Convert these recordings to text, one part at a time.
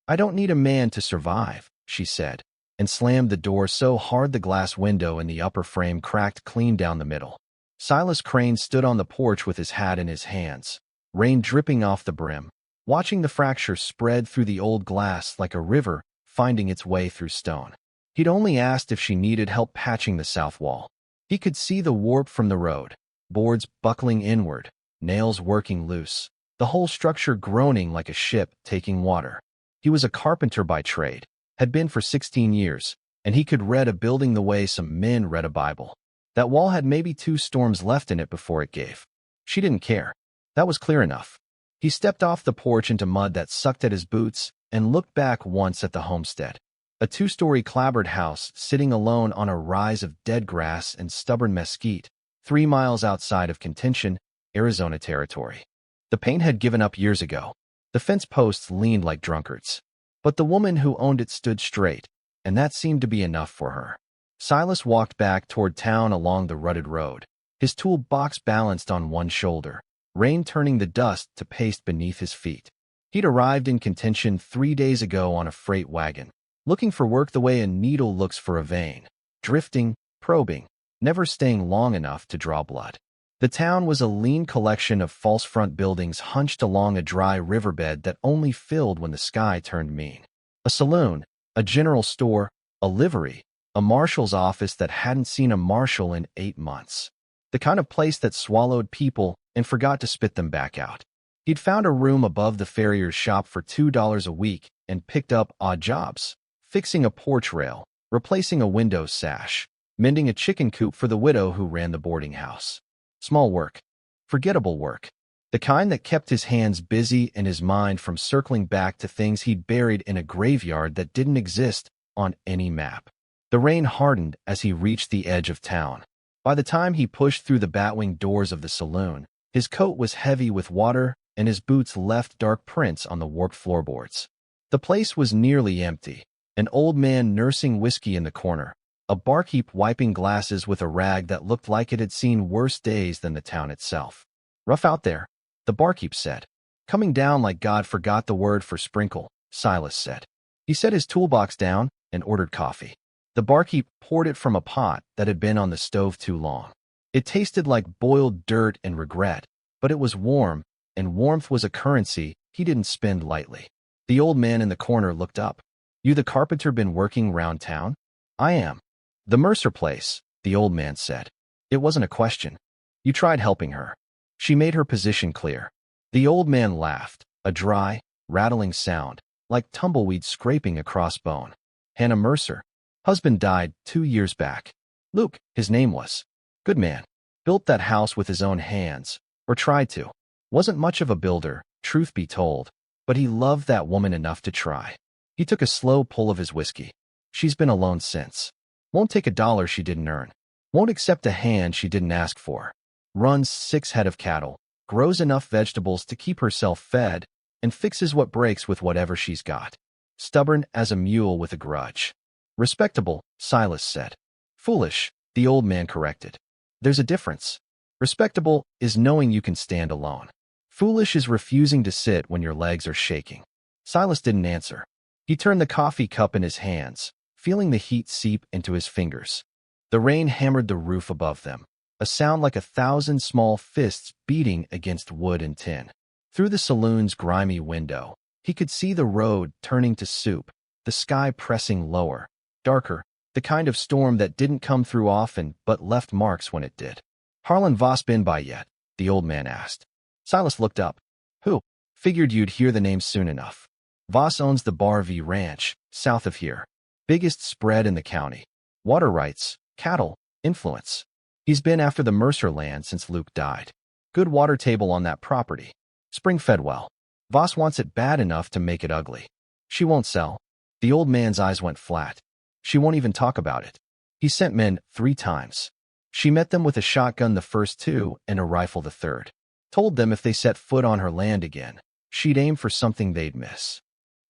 "I don't need a man to survive," she said, and slammed the door so hard the glass window in the upper frame cracked clean down the middle. Silas Crane stood on the porch with his hat in his hands, rain dripping off the brim, watching the fracture spread through the old glass like a river finding its way through stone. He'd only asked if she needed help patching the south wall. He could see the warp from the road, boards buckling inward, nails working loose, the whole structure groaning like a ship taking water. He was a carpenter by trade, had been for 16 years, and he could read a building the way some men read a Bible. That wall had maybe 2 storms left in it before it gave. She didn't care. That was clear enough. He stepped off the porch into mud that sucked at his boots and looked back once at the homestead. A 2-story clapboard house sitting alone on a rise of dead grass and stubborn mesquite, 3 miles outside of Contention, Arizona territory. The paint had given up years ago. The fence posts leaned like drunkards. But the woman who owned it stood straight, and that seemed to be enough for her. Silas walked back toward town along the rutted road, his toolbox balanced on one shoulder, rain turning the dust to paste beneath his feet. He'd arrived in Contention 3 days ago on a freight wagon, looking for work the way a needle looks for a vein, drifting, probing, never staying long enough to draw blood. The town was a lean collection of false front buildings hunched along a dry riverbed that only filled when the sky turned mean. A saloon, a general store, a livery, a marshal's office that hadn't seen a marshal in 8 months. The kind of place that swallowed people and forgot to spit them back out. He'd found a room above the farrier's shop for $2 a week and picked up odd jobs, fixing a porch rail, replacing a window sash, mending a chicken coop for the widow who ran the boarding house. Small work, forgettable work, the kind that kept his hands busy and his mind from circling back to things he'd buried in a graveyard that didn't exist on any map. The rain hardened as he reached the edge of town. By the time he pushed through the batwing doors of the saloon, his coat was heavy with water and his boots left dark prints on the warped floorboards. The place was nearly empty, an old man nursing whiskey in the corner, a barkeep wiping glasses with a rag that looked like it had seen worse days than the town itself. "Rough out there," the barkeep said. "Coming down like God forgot the word for sprinkle," Silas said. He set his toolbox down and ordered coffee. The barkeep poured it from a pot that had been on the stove too long. It tasted like boiled dirt and regret, but it was warm, and warmth was a currency he didn't spend lightly. The old man in the corner looked up. "You the carpenter been working round town?" "I am." "The Mercer place," the old man said. It wasn't a question. "You tried helping her." She made her position clear. The old man laughed, a dry, rattling sound, like tumbleweed scraping across bone. "Hannah Mercer. Husband died 2 years back. Luke, his name was. Good man. Built that house with his own hands, or tried to. Wasn't much of a builder, truth be told, but he loved that woman enough to try." He took a slow pull of his whiskey. "She's been alone since. Won't take $1 she didn't earn. Won't accept a hand she didn't ask for. Runs 6 head of cattle, grows enough vegetables to keep herself fed, and fixes what breaks with whatever she's got. Stubborn as a mule with a grudge." "Respectable," Silas said. "Foolish," the old man corrected. "There's a difference. Respectable is knowing you can stand alone. Foolish is refusing to sit when your legs are shaking." Silas didn't answer. He turned the coffee cup in his hands, feeling the heat seep into his fingers. The rain hammered the roof above them, a sound like 1,000 small fists beating against wood and tin. Through the saloon's grimy window, he could see the road turning to soup, the sky pressing lower, darker, the kind of storm that didn't come through often but left marks when it did. "Harlan Voss been by yet?" the old man asked. Silas looked up. "Who?" "Figured you'd hear the name soon enough. Voss owns the Bar V Ranch, south of here. Biggest spread in the county. Water rights, cattle, influence. He's been after the Mercer land since Luke died. Good water table on that property. Spring fed well. Voss wants it bad enough to make it ugly. She won't sell." The old man's eyes went flat. "She won't even talk about it. He sent men 3 times. She met them with a shotgun the first 2 and a rifle the third. Told them if they set foot on her land again, she'd aim for something they'd miss."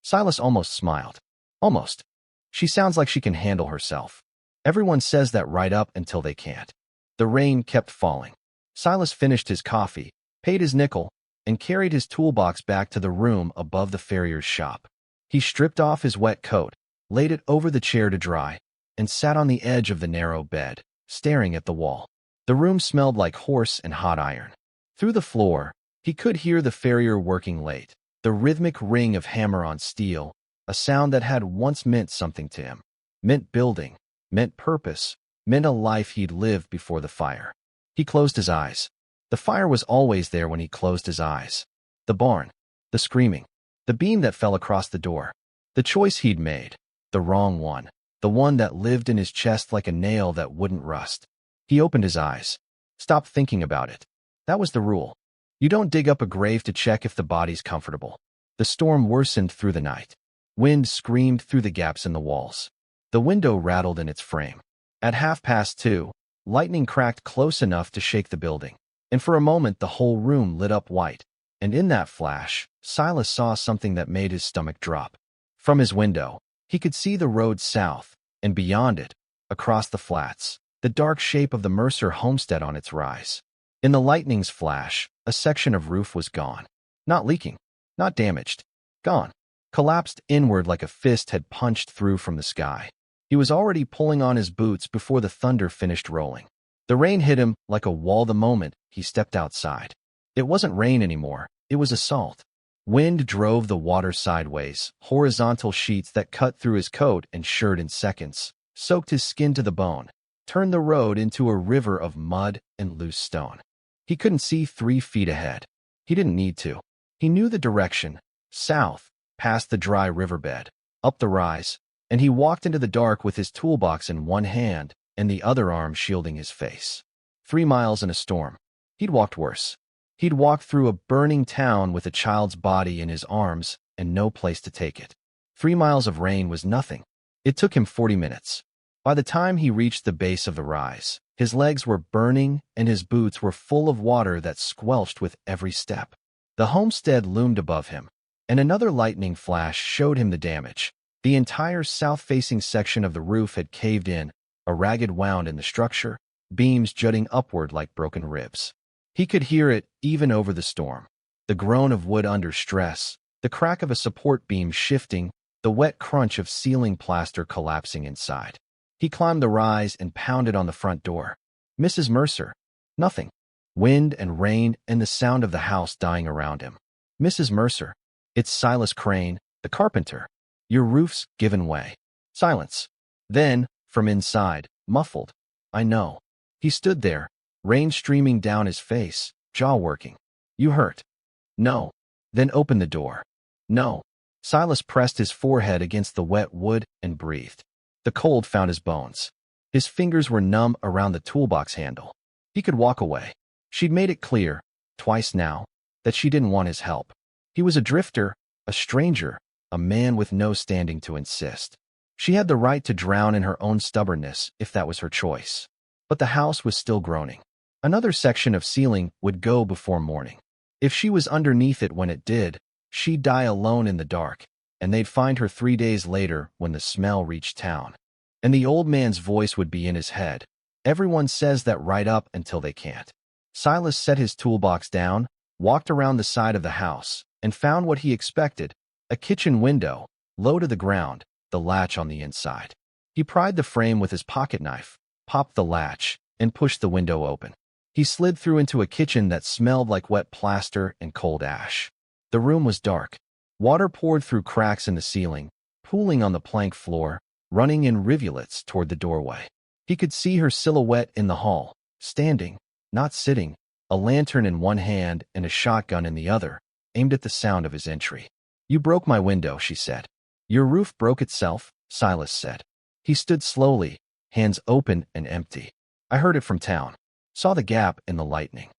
Silas almost smiled. "Almost. She sounds like she can handle herself. Everyone says that right up until they can't." The rain kept falling. Silas finished his coffee, paid his nickel, and carried his toolbox back to the room above the farrier's shop. He stripped off his wet coat, laid it over the chair to dry, and sat on the edge of the narrow bed, staring at the wall. The room smelled like horse and hot iron. Through the floor, he could hear the farrier working late, the rhythmic ring of hammer on steel, a sound that had once meant something to him. Meant building, meant purpose, meant a life he'd lived before the fire. He closed his eyes. The fire was always there when he closed his eyes. The barn, the screaming, the beam that fell across the door. The choice he'd made, the wrong one, the one that lived in his chest like a nail that wouldn't rust. He opened his eyes. Stop thinking about it. That was the rule. You don't dig up a grave to check if the body's comfortable. The storm worsened through the night. Wind screamed through the gaps in the walls. The window rattled in its frame. At 2:30, lightning cracked close enough to shake the building, and for a moment the whole room lit up white. And in that flash, Silas saw something that made his stomach drop. From his window, he could see the road south, and beyond it, across the flats, the dark shape of the Mercer homestead on its rise. In the lightning's flash, a section of roof was gone. Not leaking, not damaged. Gone. Collapsed inward like a fist had punched through from the sky. He was already pulling on his boots before the thunder finished rolling. The rain hit him like a wall the moment he stepped outside. It wasn't rain anymore, it was assault. Wind drove the water sideways, horizontal sheets that cut through his coat and shirt in seconds, soaked his skin to the bone, turned the road into a river of mud and loose stone. He couldn't see 3 feet ahead. He didn't need to. He knew the direction, south, past the dry riverbed, up the rise, and he walked into the dark with his toolbox in one hand and the other arm shielding his face. 3 miles in a storm. He'd walked worse. He'd walked through a burning town with a child's body in his arms and no place to take it. 3 miles of rain was nothing. It took him 40 minutes. By the time he reached the base of the rise, his legs were burning and his boots were full of water that squelched with every step. The homestead loomed above him, and another lightning flash showed him the damage. The entire south-facing section of the roof had caved in, a ragged wound in the structure, beams jutting upward like broken ribs. He could hear it even over the storm. The groan of wood under stress, the crack of a support beam shifting, the wet crunch of ceiling plaster collapsing inside. He climbed the rise and pounded on the front door. Mrs. Mercer. Nothing. Wind and rain and the sound of the house dying around him. Mrs. Mercer. It's Silas Crane, the carpenter. Your roof's given way. Silence. Then, from inside, muffled. I know. He stood there, rain streaming down his face, jaw working. You hurt? No. Then open the door. No. Silas pressed his forehead against the wet wood and breathed. The cold found his bones. His fingers were numb around the toolbox handle. He could walk away. She'd made it clear, twice now, that she didn't want his help. He was a drifter, a stranger, a man with no standing to insist. She had the right to drown in her own stubbornness if that was her choice. But the house was still groaning. Another section of ceiling would go before morning. If she was underneath it when it did, she'd die alone in the dark, and they'd find her 3 days later when the smell reached town. And the old man's voice would be in his head. Everyone says that right up until they can't. Silas set his toolbox down, walked around the side of the house, and found what he expected, a kitchen window, low to the ground, the latch on the inside. He pried the frame with his pocket knife, popped the latch, and pushed the window open. He slid through into a kitchen that smelled like wet plaster and cold ash. The room was dark. Water poured through cracks in the ceiling, pooling on the plank floor, running in rivulets toward the doorway. He could see her silhouette in the hall, standing, not sitting, a lantern in one hand and a shotgun in the other, aimed at the sound of his entry. You broke my window, she said. Your roof broke itself, Silas said. He stood slowly, hands open and empty. I heard it from town. Saw the gap in the lightning.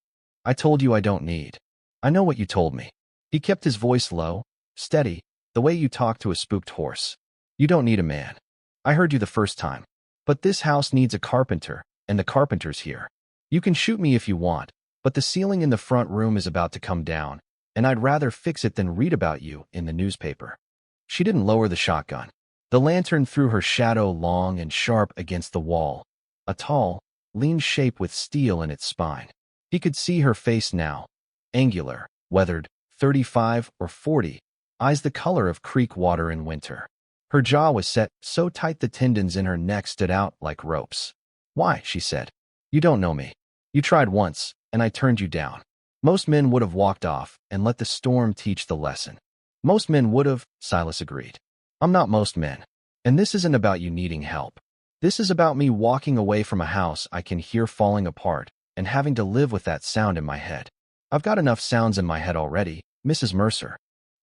I told you I don't need. I know what you told me. He kept his voice low, steady, the way you talk to a spooked horse. You don't need a man. I heard you the first time. But this house needs a carpenter, and the carpenter's here. You can shoot me if you want, but the ceiling in the front room is about to come down, and I'd rather fix it than read about you in the newspaper. She didn't lower the shotgun. The lantern threw her shadow long and sharp against the wall, a tall, lean shape with steel in its spine. He could see her face now, angular, weathered, 35 or 40, eyes the color of creek water in winter. Her jaw was set so tight the tendons in her neck stood out like ropes. "Why?" she said. "You don't know me. You tried once, and I turned you down." Most men would have walked off and let the storm teach the lesson. Most men would have, Silas agreed. I'm not most men. And this isn't about you needing help. This is about me walking away from a house I can hear falling apart and having to live with that sound in my head. I've got enough sounds in my head already, Mrs. Mercer.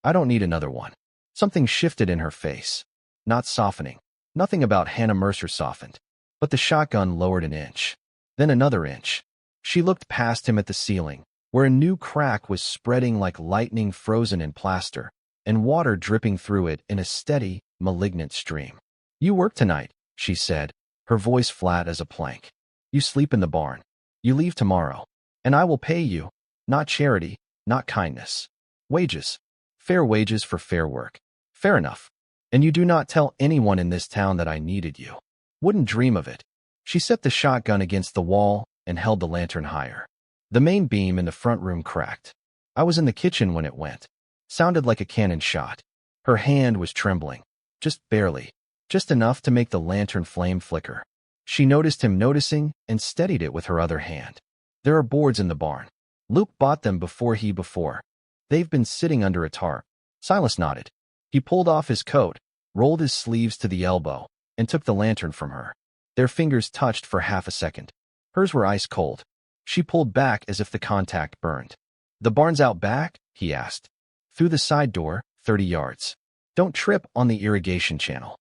I don't need another one. Something shifted in her face. Not softening. Nothing about Hannah Mercer softened. But the shotgun lowered an inch. Then another inch. She looked past him at the ceiling, where a new crack was spreading like lightning frozen in plaster, and water dripping through it in a steady, malignant stream. "You work tonight," she said, her voice flat as a plank. "You sleep in the barn. You leave tomorrow. And I will pay you. Not charity, not kindness. Wages. Fair wages for fair work. Fair enough. And you do not tell anyone in this town that I needed you. Wouldn't dream of it." She set the shotgun against the wall and held the lantern higher. The main beam in the front room cracked. I was in the kitchen when it went. Sounded like a cannon shot. Her hand was trembling. Just barely. Just enough to make the lantern flame flicker. She noticed him noticing and steadied it with her other hand. "There are boards in the barn. Luke bought them before. They've been sitting under a tarp." Silas nodded. He pulled off his coat, rolled his sleeves to the elbow, and took the lantern from her. Their fingers touched for half a second. Hers were ice cold. She pulled back as if the contact burned. "The barn's out back?" he asked. "Through the side door, 30 yards. Don't trip on the irrigation channel."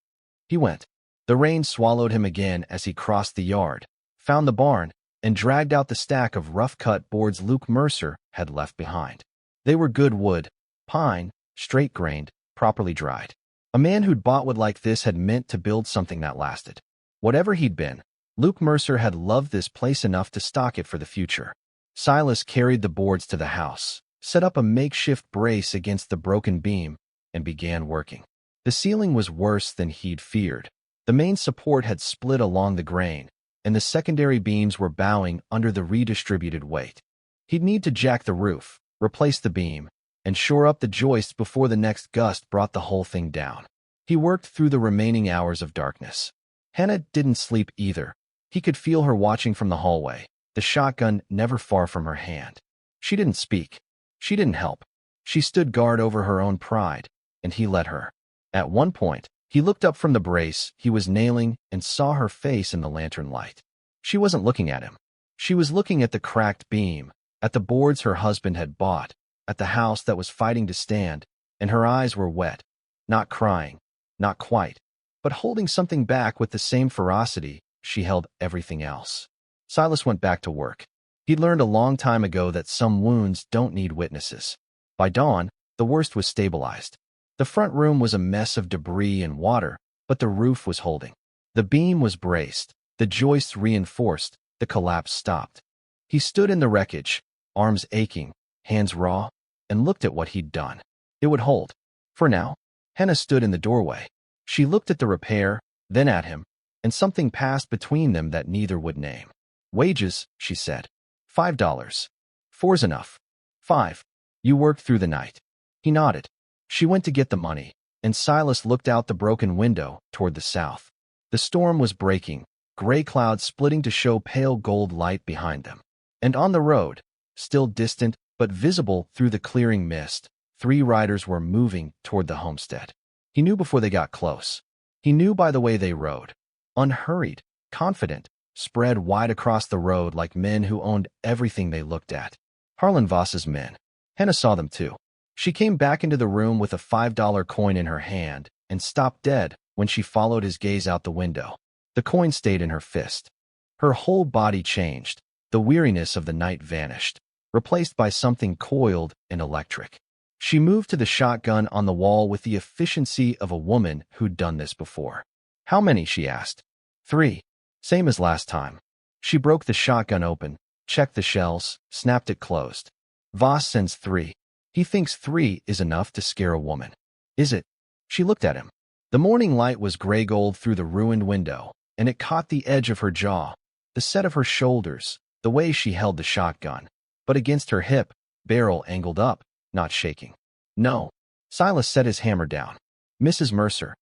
He went. The rain swallowed him again as he crossed the yard, found the barn, and dragged out the stack of rough-cut boards Luke Mercer had left behind. They were good wood, pine, straight-grained, properly dried. A man who'd bought wood like this had meant to build something that lasted. Whatever he'd been, Luke Mercer had loved this place enough to stock it for the future. Silas carried the boards to the house, set up a makeshift brace against the broken beam, and began working. The ceiling was worse than he'd feared. The main support had split along the grain, and the secondary beams were bowing under the redistributed weight. He'd need to jack the roof, replace the beam, and shore up the joists before the next gust brought the whole thing down. He worked through the remaining hours of darkness. Hannah didn't sleep either. He could feel her watching from the hallway, the shotgun never far from her hand. She didn't speak. She didn't help. She stood guard over her own pride, and he let her. At one point, he looked up from the brace he was nailing and saw her face in the lantern light. She wasn't looking at him. She was looking at the cracked beam, at the boards her husband had bought, at the house that was fighting to stand, and her eyes were wet, not crying, not quite, but holding something back with the same ferocity she held everything else. Silas went back to work. He'd learned a long time ago that some wounds don't need witnesses. By dawn, the worst was stabilized. The front room was a mess of debris and water, but the roof was holding. The beam was braced, the joists reinforced, the collapse stopped. He stood in the wreckage, arms aching, hands raw, and looked at what he'd done. It would hold. For now. Hannah stood in the doorway. She looked at the repair, then at him, and something passed between them that neither would name. "Wages," she said. $5. "Four's enough." "5. You worked through the night." He nodded. She went to get the money, and Silas looked out the broken window toward the south. The storm was breaking, gray clouds splitting to show pale gold light behind them. And on the road, still distant but visible through the clearing mist, 3 riders were moving toward the homestead. He knew before they got close. He knew by the way they rode. Unhurried, confident, spread wide across the road like men who owned everything they looked at. Harlan Voss's men. Hannah saw them too. She came back into the room with a $5 coin in her hand and stopped dead when she followed his gaze out the window. The coin stayed in her fist. Her whole body changed. The weariness of the night vanished, replaced by something coiled and electric. She moved to the shotgun on the wall with the efficiency of a woman who'd done this before. "How many?" she asked. 3. Same as last time. She broke the shotgun open, checked the shells, snapped it closed. "Voss sends 3. He thinks 3 is enough to scare a woman." "Is it?" She looked at him. The morning light was gray gold through the ruined window, and it caught the edge of her jaw, the set of her shoulders, the way she held the shotgun, but against her hip, barrel angled up, not shaking. "No." Silas set his hammer down. Mrs. Mercer.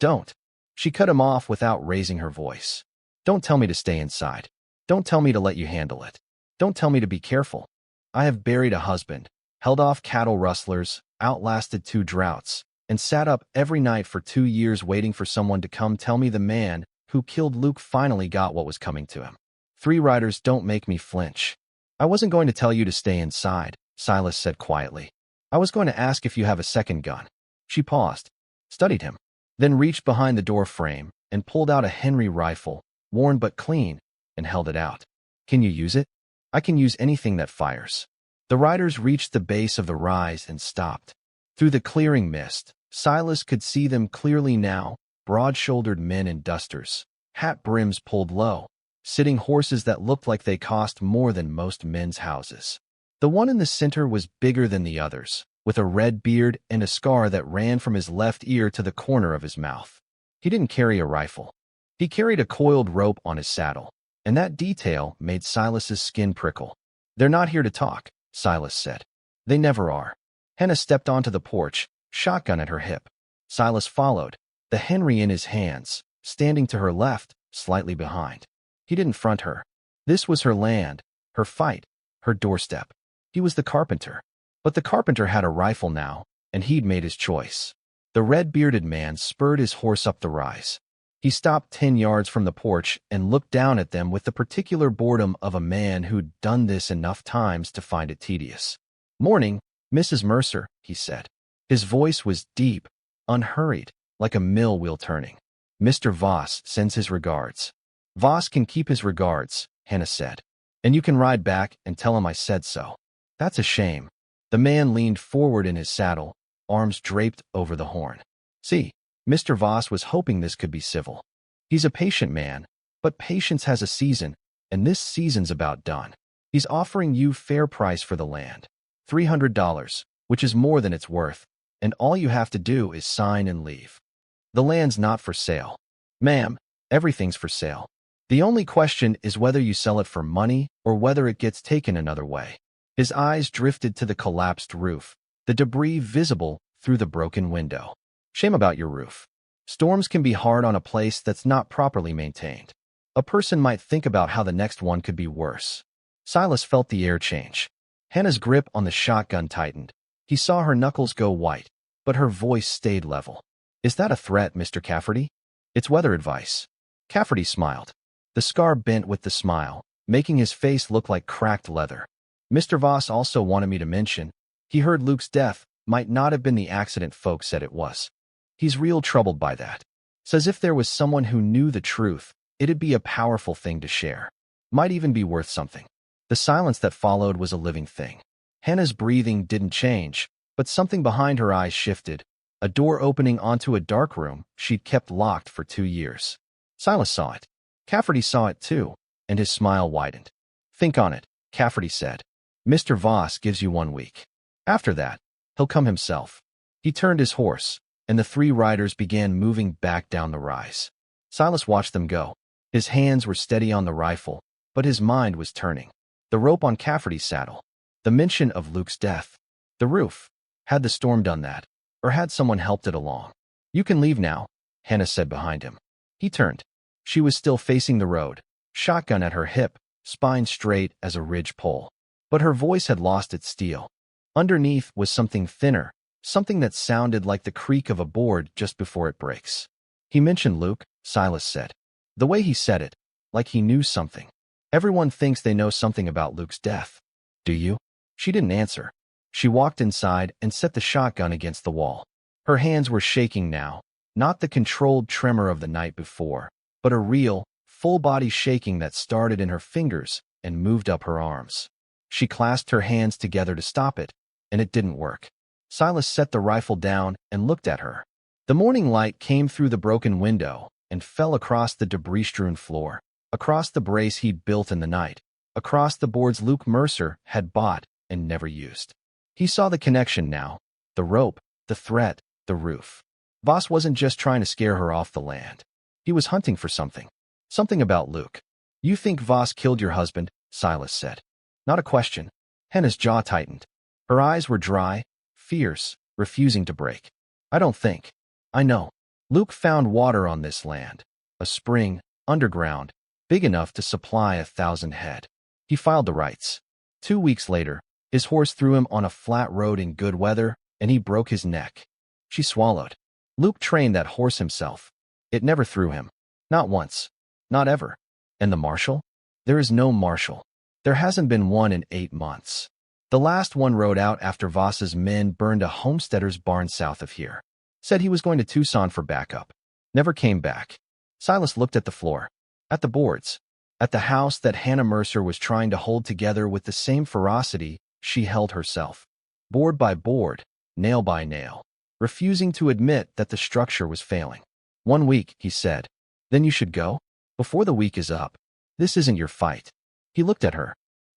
Don't. She cut him off without raising her voice. Don't tell me to stay inside. Don't tell me to let you handle it. Don't tell me to be careful. I have buried a husband, held off cattle rustlers, outlasted 2 droughts, and sat up every night for 2 years waiting for someone to come tell me the man who killed Luke finally got what was coming to him. 3 riders don't make me flinch. I wasn't going to tell you to stay inside, Silas said quietly. I was going to ask if you have a second gun. She paused, studied him, then reached behind the door frame and pulled out a Henry rifle, worn but clean, and held it out. Can you use it? I can use anything that fires. The riders reached the base of the rise and stopped. Through the clearing mist, Silas could see them clearly now, broad-shouldered men in dusters, hat brims pulled low, sitting horses that looked like they cost more than most men's houses. The one in the center was bigger than the others, with a red beard and a scar that ran from his left ear to the corner of his mouth. He didn't carry a rifle. He carried a coiled rope on his saddle, and that detail made Silas's skin prickle. They're not here to talk, Silas said. They never are. Hannah stepped onto the porch, shotgun at her hip. Silas followed, the Henry in his hands, standing to her left, slightly behind. He didn't front her. This was her land, her fight, her doorstep. He was the carpenter. But the carpenter had a rifle now, and he'd made his choice. The red-bearded man spurred his horse up the rise. He stopped 10 yards from the porch and looked down at them with the particular boredom of a man who'd done this enough times to find it tedious. Morning, Mrs. Mercer, he said. His voice was deep, unhurried, like a mill wheel turning. Mr. Voss sends his regards. Voss can keep his regards, Hannah said. And you can ride back and tell him I said so. That's a shame. The man leaned forward in his saddle, arms draped over the horn. See, Mr. Voss was hoping this could be civil. He's a patient man, but patience has a season, and this season's about done. He's offering you fair price for the land. $300, which is more than it's worth, and all you have to do is sign and leave. The land's not for sale. Ma'am, everything's for sale. The only question is whether you sell it for money or whether it gets taken another way. His eyes drifted to the collapsed roof, the debris visible through the broken window. Shame about your roof. Storms can be hard on a place that's not properly maintained. A person might think about how the next one could be worse. Silas felt the air change. Hannah's grip on the shotgun tightened. He saw her knuckles go white, but her voice stayed level. Is that a threat, Mr. Cafferty? It's weather advice. Cafferty smiled. The scar bent with the smile, making his face look like cracked leather. Mr. Voss also wanted me to mention, he heard Luke's death might not have been the accident folks said it was. He's real troubled by that. Says if there was someone who knew the truth, it'd be a powerful thing to share. Might even be worth something. The silence that followed was a living thing. Hannah's breathing didn't change, but something behind her eyes shifted, a door opening onto a dark room she'd kept locked for 2 years. Silas saw it. Cafferty saw it too, and his smile widened. Think on it, Cafferty said. Mr. Voss gives you 1 week. After that, he'll come himself. He turned his horse, and the 3 riders began moving back down the rise. Silas watched them go. His hands were steady on the rifle, but his mind was turning. The rope on Cafferty's saddle. The mention of Luke's death. The roof. Had the storm done that? Or had someone helped it along? You can leave now, Hannah said behind him. He turned. She was still facing the road, shotgun at her hip, spine straight as a ridge pole. But her voice had lost its steel. Underneath was something thinner, something that sounded like the creak of a board just before it breaks. He mentioned Luke, Silas said. The way he said it, like he knew something. Everyone thinks they know something about Luke's death. Do you? She didn't answer. She walked inside and set the shotgun against the wall. Her hands were shaking now, not the controlled tremor of the night before, but a real, full-body shaking that started in her fingers and moved up her arms. She clasped her hands together to stop it, and it didn't work. Silas set the rifle down and looked at her. The morning light came through the broken window and fell across the debris-strewn floor, across the brace he'd built in the night, across the boards Luke Mercer had bought and never used. He saw the connection now, the rope, the threat, the roof. Voss wasn't just trying to scare her off the land. He was hunting for something. Something about Luke. You think Voss killed your husband, Silas said. Not a question. Hannah's jaw tightened. Her eyes were dry, fierce, refusing to break. I don't think. I know. Luke found water on this land. A spring, underground, big enough to supply 1,000 head. He filed the rights. 2 weeks later, his horse threw him on a flat road in good weather, and he broke his neck. She swallowed. Luke trained that horse himself. It never threw him. Not once. Not ever. And the marshal? There is no marshal. There hasn't been one in 8 months. The last one rode out after Voss's men burned a homesteader's barn south of here. Said he was going to Tucson for backup. Never came back. Silas looked at the floor. At the boards. At the house that Hannah Mercer was trying to hold together with the same ferocity she held herself. Board by board, nail by nail. Refusing to admit that the structure was failing. 1 week, he said. Then you should go? Before the week is up. This isn't your fight. He looked at her.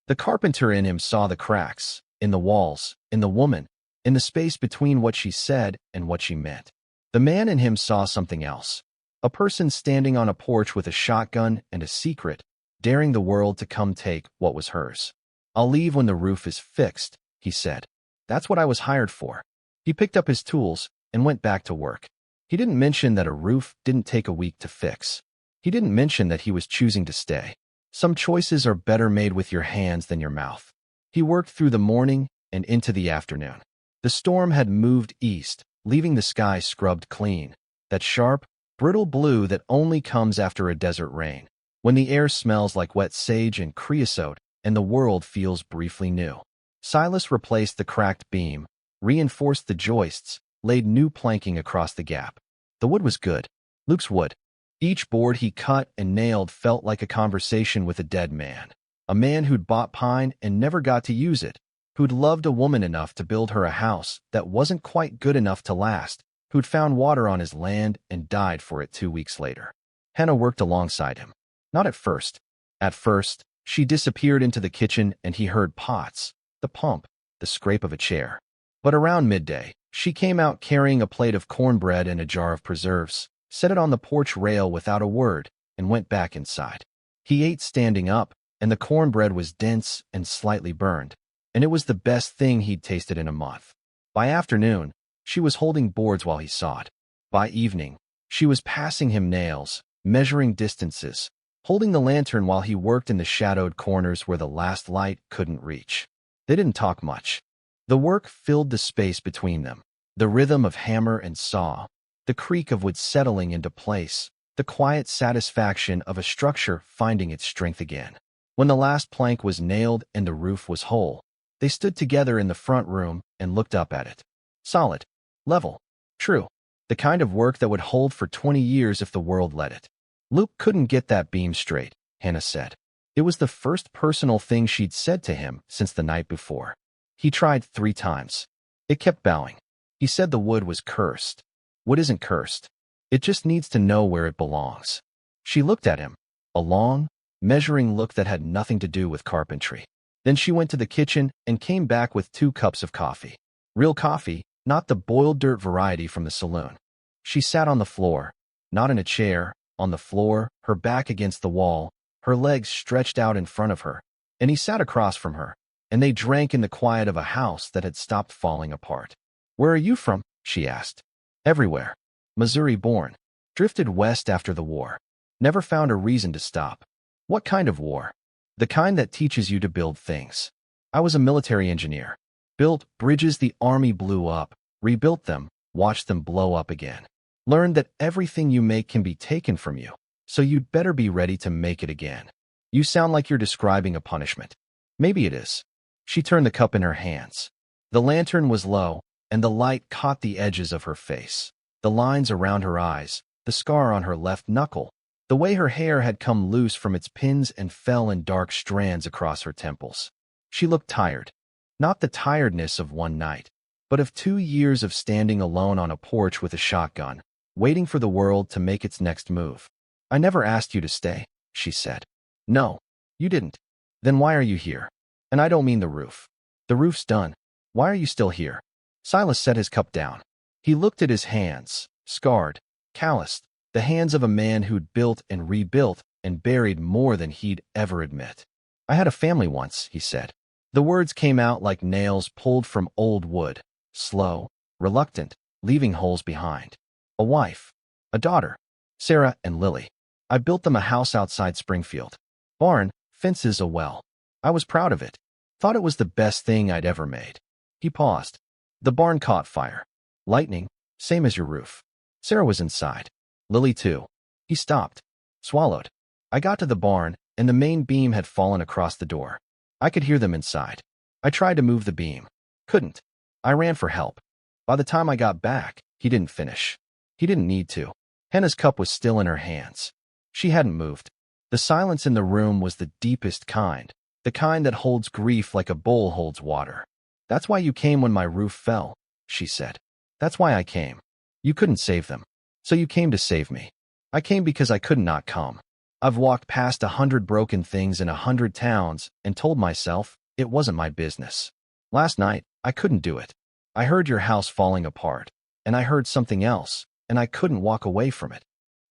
The carpenter in him saw the cracks, in the walls, in the woman, in the space between what she said and what she meant. The man in him saw something else. A person standing on a porch with a shotgun and a secret, daring the world to come take what was hers. I'll leave when the roof is fixed, he said. That's what I was hired for. He picked up his tools and went back to work. He didn't mention that a roof didn't take a week to fix. He didn't mention that he was choosing to stay. Some choices are better made with your hands than your mouth. He worked through the morning and into the afternoon. The storm had moved east, leaving the sky scrubbed clean. That sharp, brittle blue that only comes after a desert rain, when the air smells like wet sage and creosote and the world feels briefly new. Silas replaced the cracked beam, reinforced the joists, laid new planking across the gap. The wood was good. Luke's wood. Each board he cut and nailed felt like a conversation with a dead man. A man who'd bought pine and never got to use it, who'd loved a woman enough to build her a house that wasn't quite good enough to last, who'd found water on his land and died for it 2 weeks later. Hannah worked alongside him. Not at first. At first, she disappeared into the kitchen and he heard pots, the pump, the scrape of a chair. But around midday, she came out carrying a plate of cornbread and a jar of preserves, set it on the porch rail without a word, and went back inside. He ate standing up, and the cornbread was dense and slightly burned, and it was the best thing he'd tasted in a month. By afternoon, she was holding boards while he sawed. By evening, she was passing him nails, measuring distances, holding the lantern while he worked in the shadowed corners where the last light couldn't reach. They didn't talk much. The work filled the space between them, the rhythm of hammer and saw, the creak of wood settling into place, the quiet satisfaction of a structure finding its strength again. When the last plank was nailed and the roof was whole, they stood together in the front room and looked up at it. Solid. Level. True. The kind of work that would hold for 20 years if the world let it. Luke couldn't get that beam straight, Hannah said. It was the first personal thing she'd said to him since the night before. He tried 3 times. It kept bowing. He said the wood was cursed. Wood isn't cursed. It just needs to know where it belongs. She looked at him, a long, measuring look that had nothing to do with carpentry. Then she went to the kitchen and came back with 2 cups of coffee. Real coffee, not the boiled dirt variety from the saloon. She sat on the floor, not in a chair, on the floor, her back against the wall, her legs stretched out in front of her, and he sat across from her, and they drank in the quiet of a house that had stopped falling apart. Where are you from? She asked. Everywhere. Missouri born. Drifted west after the war. Never found a reason to stop. What kind of war? The kind that teaches you to build things. I was a military engineer. Built bridges the army blew up, rebuilt them, watched them blow up again. Learned that everything you make can be taken from you, so you'd better be ready to make it again. You sound like you're describing a punishment. Maybe it is. She turned the cup in her hands. The lantern was low, and the light caught the edges of her face, the lines around her eyes, the scar on her left knuckle, the way her hair had come loose from its pins and fell in dark strands across her temples. She looked tired. Not the tiredness of one night, but of 2 years of standing alone on a porch with a shotgun, waiting for the world to make its next move. I never asked you to stay, she said. No, you didn't. Then why are you here? And I don't mean the roof. The roof's done. Why are you still here? Silas set his cup down. He looked at his hands, scarred, calloused, the hands of a man who'd built and rebuilt and buried more than he'd ever admit. I had a family once, he said. The words came out like nails pulled from old wood, slow, reluctant, leaving holes behind. A wife, a daughter, Sarah and Lily. I built them a house outside Springfield. Barn, fences, a well. I was proud of it. Thought it was the best thing I'd ever made. He paused. The barn caught fire. Lightning, same as your roof. Sarah was inside. Lily too. He stopped. Swallowed. I got to the barn, and the main beam had fallen across the door. I could hear them inside. I tried to move the beam. Couldn't. I ran for help. By the time I got back, he didn't finish. He didn't need to. Hannah's cup was still in her hands. She hadn't moved. The silence in the room was the deepest kind, the kind that holds grief like a bowl holds water. That's why you came when my roof fell, she said. That's why I came. You couldn't save them. So you came to save me. I came because I could not come. I've walked past 100 broken things in 100 towns and told myself it wasn't my business. Last night, I couldn't do it. I heard your house falling apart, and I heard something else, and I couldn't walk away from it.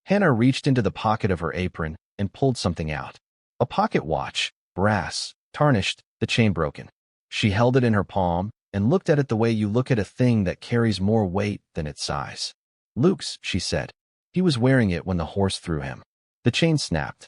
Hannah reached into the pocket of her apron and pulled something out. A pocket watch, brass, tarnished, the chain broken. She held it in her palm and looked at it the way you look at a thing that carries more weight than its size. Luke's, she said. He was wearing it when the horse threw him. The chain snapped.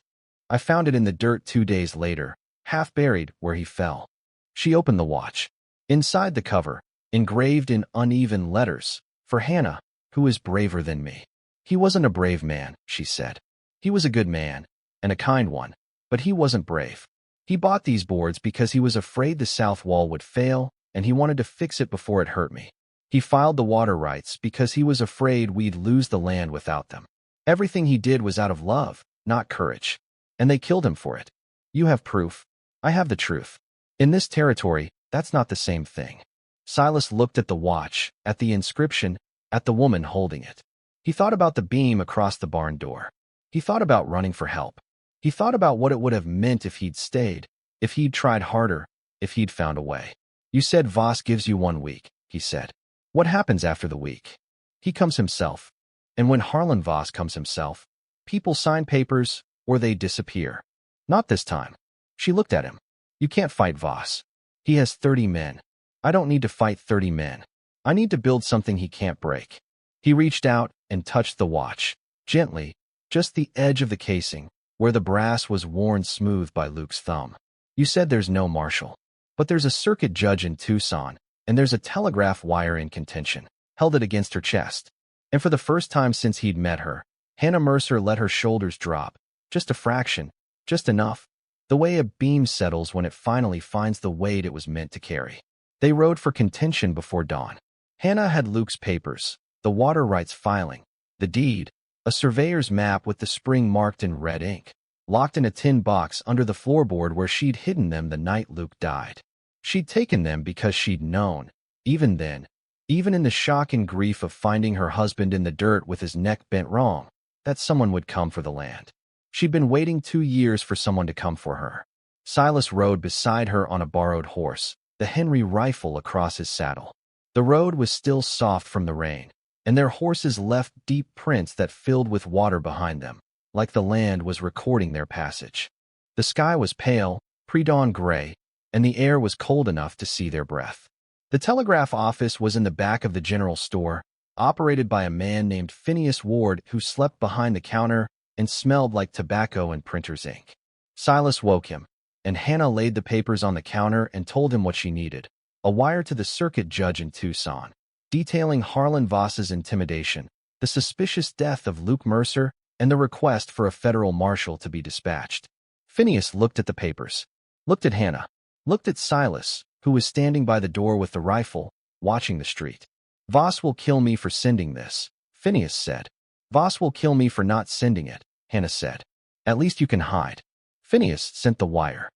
I found it in the dirt 2 days later, half buried where he fell. She opened the watch. Inside the cover, engraved in uneven letters, for Hannah, who is braver than me. He wasn't a brave man, she said. He was a good man, and a kind one, but he wasn't brave. He bought these boards because he was afraid the south wall would fail, and he wanted to fix it before it hurt me. He filed the water rights because he was afraid we'd lose the land without them. Everything he did was out of love, not courage. And they killed him for it. You have proof. I have the truth. In this territory, that's not the same thing. Silas looked at the watch, at the inscription, at the woman holding it. He thought about the beam across the barn door. He thought about running for help. He thought about what it would have meant if he'd stayed, if he'd tried harder, if he'd found a way. You said Voss gives you 1 week, he said. What happens after the week? He comes himself. And when Harlan Voss comes himself, people sign papers or they disappear. Not this time. She looked at him. You can't fight Voss. He has 30 men. I don't need to fight 30 men. I need to build something he can't break. He reached out and touched the watch, gently, just the edge of the casing, where the brass was worn smooth by Luke's thumb. You said there's no marshal. But there's a circuit judge in Tucson, and there's a telegraph wire in contention. Held it against her chest. And for the first time since he'd met her, Hannah Mercer let her shoulders drop, just a fraction, just enough, the way a beam settles when it finally finds the weight it was meant to carry. They rode for contention before dawn. Hannah had Luke's papers, the water rights filing, the deed, a surveyor's map with the spring marked in red ink, locked in a tin box under the floorboard where she'd hidden them the night Luke died. She'd taken them because she'd known, even then, even in the shock and grief of finding her husband in the dirt with his neck bent wrong, that someone would come for the land. She'd been waiting 2 years for someone to come for her. Silas rode beside her on a borrowed horse, the Henry rifle across his saddle. The road was still soft from the rain, and their horses left deep prints that filled with water behind them, like the land was recording their passage. The sky was pale, pre-dawn gray, and the air was cold enough to see their breath. The telegraph office was in the back of the general store, operated by a man named Phineas Ward who slept behind the counter and smelled like tobacco and printer's ink. Silas woke him, and Hannah laid the papers on the counter and told him what she needed, a wire to the circuit judge in Tucson, detailing Harlan Voss's intimidation, the suspicious death of Luke Mercer, and the request for a federal marshal to be dispatched. Phineas looked at the papers, looked at Hannah, looked at Silas, who was standing by the door with the rifle, watching the street. Voss will kill me for sending this, Phineas said. Voss will kill me for not sending it, Hannah said. At least you can hide. Phineas sent the wire.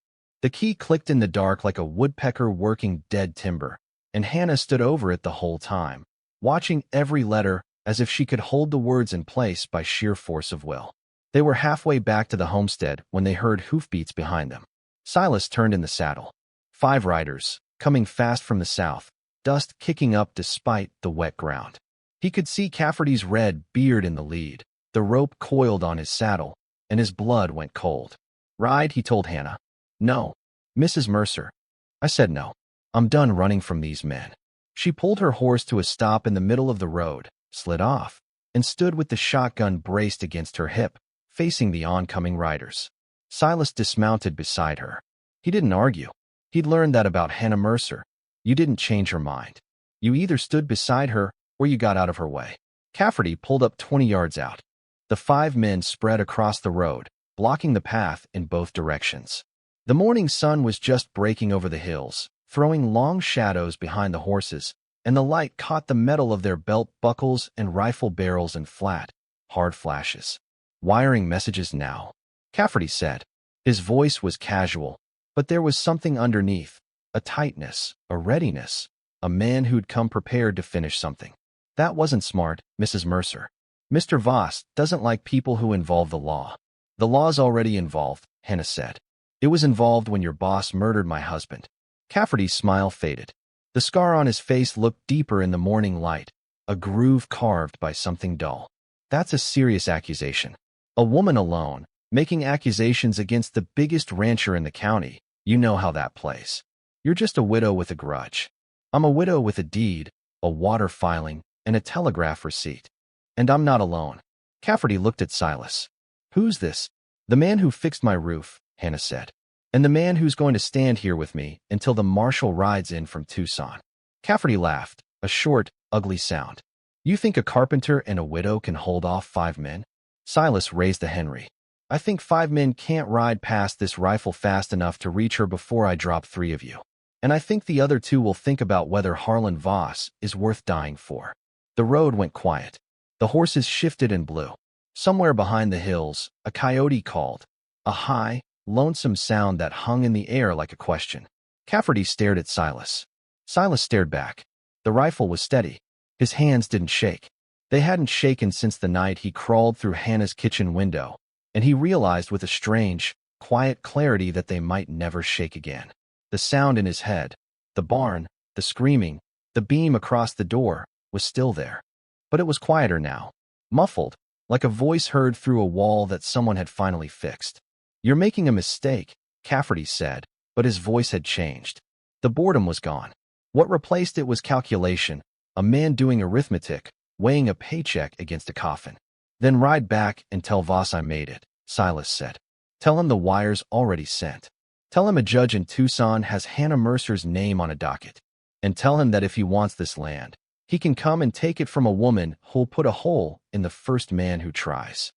The key clicked in the dark like a woodpecker working dead timber, and Hannah stood over it the whole time, watching every letter as if she could hold the words in place by sheer force of will. They were halfway back to the homestead when they heard hoofbeats behind them. Silas turned in the saddle. 5 riders, coming fast from the south, dust kicking up despite the wet ground. He could see Cafferty's red beard in the lead, the rope coiled on his saddle, and his blood went cold. Ride, he told Hannah. No, Mrs. Mercer. I said no. I'm done running from these men. She pulled her horse to a stop in the middle of the road, slid off, and stood with the shotgun braced against her hip, facing the oncoming riders. Silas dismounted beside her. He didn't argue. He'd learned that about Hannah Mercer. You didn't change her mind. You either stood beside her or you got out of her way. Cafferty pulled up 20 yards out. The 5 men spread across the road, blocking the path in both directions. The morning sun was just breaking over the hills, throwing long shadows behind the horses, and the light caught the metal of their belt buckles and rifle barrels in flat, hard flashes. "Wiring messages now," Cafferty said. His voice was casual, but there was something underneath, a tightness, a readiness, a man who'd come prepared to finish something. "That wasn't smart, Mrs. Mercer. Mr. Voss doesn't like people who involve the law." "The law's already involved," Hannah said. "It was involved when your boss murdered my husband." Cafferty's smile faded. The scar on his face looked deeper in the morning light, a groove carved by something dull. "That's a serious accusation. A woman alone, making accusations against the biggest rancher in the county. You know how that plays. You're just a widow with a grudge. I'm a widow with a deed, a water filing, and a telegraph receipt. And I'm not alone." Cafferty looked at Silas. "Who's this?" "The man who fixed my roof," Hannah said. "And the man who's going to stand here with me until the marshal rides in from Tucson." Cafferty laughed, a short, ugly sound. "You think a carpenter and a widow can hold off 5 men? Silas raised a Henry. "I think 5 men can't ride past this rifle fast enough to reach her before I drop 3 of you. And I think the other 2 will think about whether Harlan Voss is worth dying for." The road went quiet. The horses shifted and blew. Somewhere behind the hills, a coyote called, a high, lonesome sound that hung in the air like a question. Cafferty stared at Silas. Silas stared back. The rifle was steady. His hands didn't shake. They hadn't shaken since the night he crawled through Hannah's kitchen window, and he realized with a strange, quiet clarity that they might never shake again. The sound in his head, the barn, the screaming, the beam across the door, was still there. But it was quieter now, muffled, like a voice heard through a wall that someone had finally fixed. "You're making a mistake," Cafferty said, but his voice had changed. The boredom was gone. What replaced it was calculation, a man doing arithmetic, weighing a paycheck against a coffin. "Then ride back and tell Voss I made it," Silas said. "Tell him the wire's already sent. Tell him a judge in Tucson has Hannah Mercer's name on a docket. And tell him that if he wants this land, he can come and take it from a woman who'll put a hole in the first man who tries."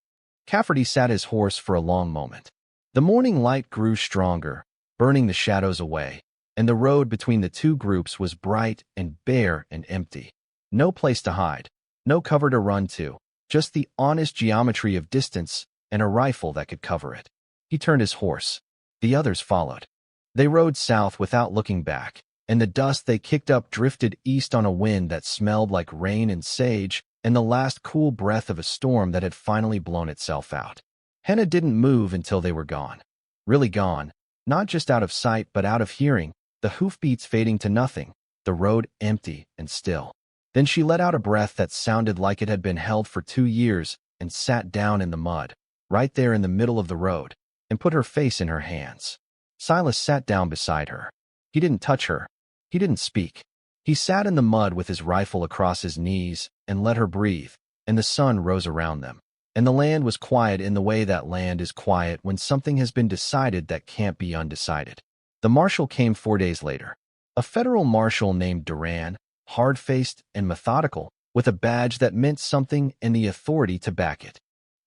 Cafferty sat his horse for a long moment. The morning light grew stronger, burning the shadows away, and the road between the 2 groups was bright and bare and empty. No place to hide, no cover to run to, just the honest geometry of distance and a rifle that could cover it. He turned his horse. The others followed. They rode south without looking back, and the dust they kicked up drifted east on a wind that smelled like rain and sage and the last cool breath of a storm that had finally blown itself out. Hannah didn't move until they were gone. Really gone, not just out of sight but out of hearing, the hoofbeats fading to nothing, the road empty and still. Then she let out a breath that sounded like it had been held for 2 years and sat down in the mud, right there in the middle of the road, and put her face in her hands. Silas sat down beside her. He didn't touch her. He didn't speak. He sat in the mud with his rifle across his knees and let her breathe, and the sun rose around them. And the land was quiet in the way that land is quiet when something has been decided that can't be undecided. The marshal came 4 days later. A federal marshal named Duran, hard-faced and methodical, with a badge that meant something and the authority to back it.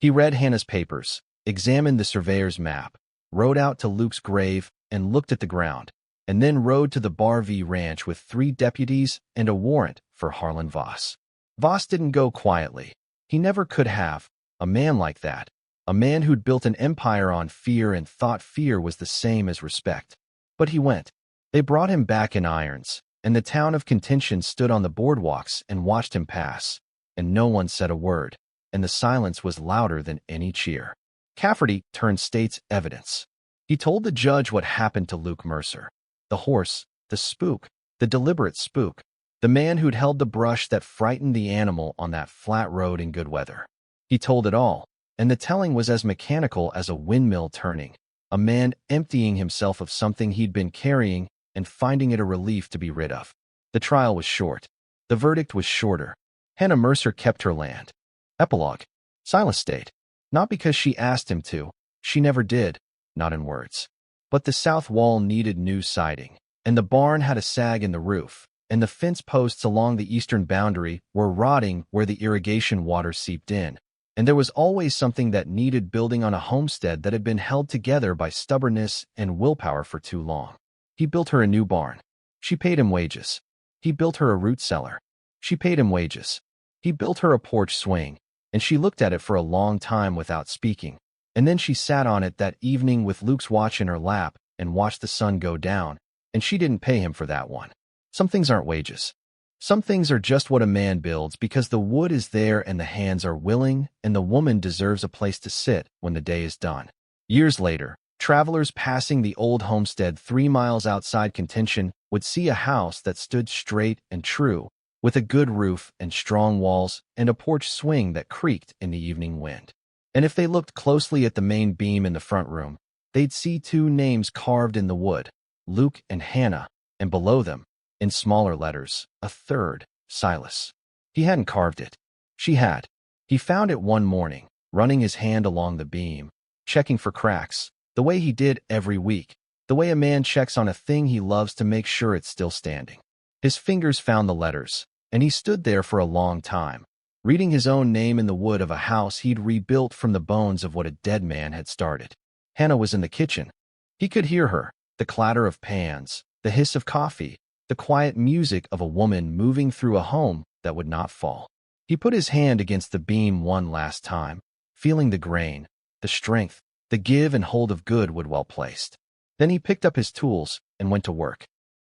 He read Hannah's papers, examined the surveyor's map, rode out to Luke's grave and looked at the ground, and then rode to the Bar V ranch with 3 deputies and a warrant for Harlan Voss. Voss didn't go quietly. He never could have. A man like that, a man who'd built an empire on fear and thought fear was the same as respect. But he went. They brought him back in irons, and the town of Contention stood on the boardwalks and watched him pass, and no one said a word, and the silence was louder than any cheer. Cafferty turned state's evidence. He told the judge what happened to Luke Mercer. The horse, the spook, the deliberate spook, the man who'd held the brush that frightened the animal on that flat road in good weather. He told it all, and the telling was as mechanical as a windmill turning, a man emptying himself of something he'd been carrying and finding it a relief to be rid of. The trial was short. The verdict was shorter. Hannah Mercer kept her land. Epilogue. Silas stayed. Not because she asked him to. She never did, not in words. But the south wall needed new siding, and the barn had a sag in the roof, and the fence posts along the eastern boundary were rotting where the irrigation water seeped in. And there was always something that needed building on a homestead that had been held together by stubbornness and willpower for too long. He built her a new barn. She paid him wages. He built her a root cellar. She paid him wages. He built her a porch swing, and she looked at it for a long time without speaking. And then she sat on it that evening with Luke's watch in her lap and watched the sun go down, and she didn't pay him for that one. Some things aren't wages. Some things are just what a man builds because the wood is there and the hands are willing, and the woman deserves a place to sit when the day is done. Years later, travelers passing the old homestead 3 miles outside Contention would see a house that stood straight and true, with a good roof and strong walls and a porch swing that creaked in the evening wind. And if they looked closely at the main beam in the front room, they'd see 2 names carved in the wood, Luke and Hannah, and below them, in smaller letters, a third, Silas. He hadn't carved it. She had. He found it one morning, running his hand along the beam, checking for cracks, the way he did every week, the way a man checks on a thing he loves to make sure it's still standing. His fingers found the letters, and he stood there for a long time, reading his own name in the wood of a house he'd rebuilt from the bones of what a dead man had started. Hannah was in the kitchen. He could hear her, the clatter of pans, the hiss of coffee, the quiet music of a woman moving through a home that would not fall. He put his hand against the beam one last time, feeling the grain, the strength, the give and hold of good wood well placed. Then he picked up his tools and went to work.